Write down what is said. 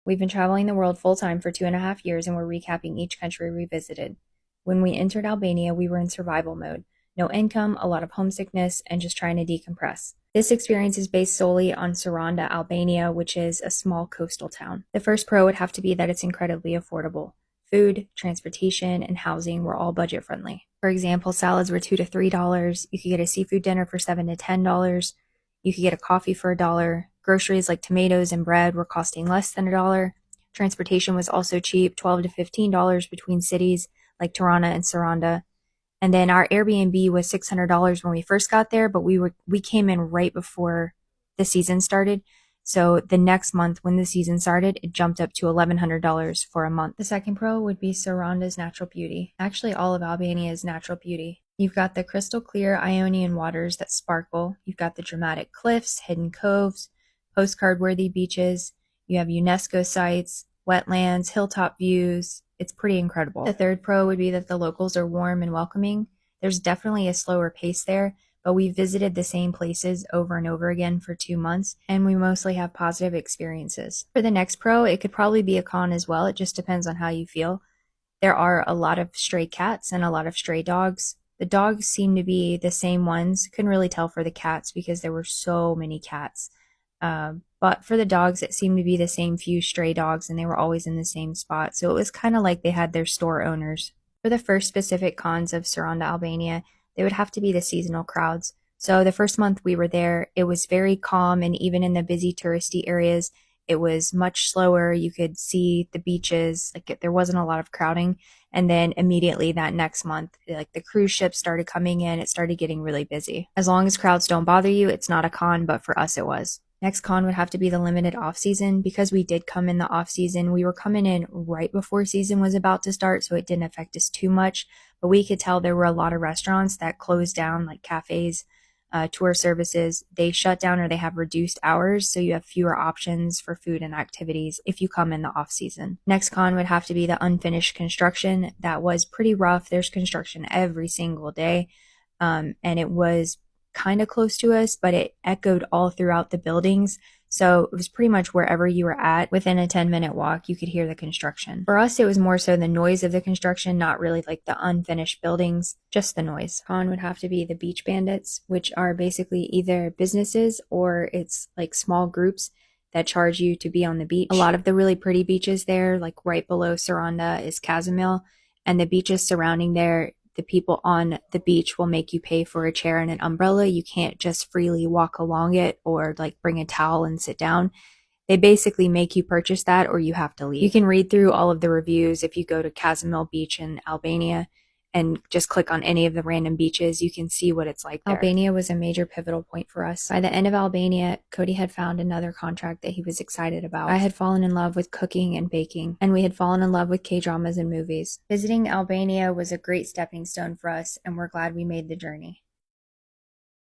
We've been traveling the world full time for 2.5 years and we're recapping each country we visited. When we entered Albania, we were in survival mode. No income, a lot of homesickness, and just trying to decompress. This experience is based solely on Saranda, Albania, which is a small coastal town. The first pro would have to be that it's incredibly affordable. Food, transportation, and housing were all budget friendly. For example, salads were $2 to $3. You could get a seafood dinner for $7 to $10. You could get a coffee for $1. Groceries like tomatoes and bread were costing less than $1. Transportation was also cheap, $12 to $15 between cities like Tirana and Saranda. And then our Airbnb was $600 when we first got there, but we came in right before the season started. So the next month when the season started, it jumped up to $1,100 for a month. The second pro would be Saranda's natural beauty. Actually, all of Albania's natural beauty. You've got the crystal clear Ionian waters that sparkle. You've got the dramatic cliffs, hidden coves, postcard-worthy beaches. You have UNESCO sites, wetlands, hilltop views. It's pretty incredible. The third pro would be that the locals are warm and welcoming. There's definitely a slower pace there, but we visited the same places over and over again for 2 months, and we mostly have positive experiences. For the next pro, it could probably be a con as well. It just depends on how you feel. There are a lot of stray cats and a lot of stray dogs. The dogs seem to be the same ones. Couldn't really tell for the cats because there were so many cats. But for the dogs, it seemed to be the same few stray dogs, and they were always in the same spot. So it was kind of like they had their store owners. For the first specific cons of Saranda, Albania, they would have to be the seasonal crowds. So the first month we were there, it was very calm, and even in the busy touristy areas, it was much slower. You could see the beaches, there wasn't a lot of crowding. And then immediately that next month, the cruise ships started coming in, it started getting really busy. As long as crowds don't bother you, it's not a con, but for us it was. Next con would have to be the limited off season. Because we did come in the off season, we were coming in right before season was about to start, so it didn't affect us too much. But we could tell there were a lot of restaurants that closed down, like cafes, tour services. They shut down or they have reduced hours, so you have fewer options for food and activities if you come in the off season. Next con would have to be the unfinished construction. That was pretty rough. There's construction every single day, and it was kind of close to us, but it echoed all throughout the buildings. So it was pretty much wherever you were at, within a 10-minute walk, you could hear the construction. For us, it was more so the noise of the construction, not really like the unfinished buildings, just the noise. Con would have to be the beach bandits, which are basically either businesses or it's like small groups that charge you to be on the beach. A lot of the really pretty beaches there, like right below Saranda, is Kazimil, and the beaches surrounding there, the people on the beach will make you pay for a chair and an umbrella. You can't just freely walk along it or bring a towel and sit down. They basically make you purchase that or you have to leave. You can read through all of the reviews if you go to Kazimil Beach in Albania and just click on any of the random beaches. You can see what it's like there. Albania was a major pivotal point for us. By the end of Albania, Cody had found another contract that he was excited about. I had fallen in love with cooking and baking, and we had fallen in love with K-dramas and movies. Visiting Albania was a great stepping stone for us, and we're glad we made the journey.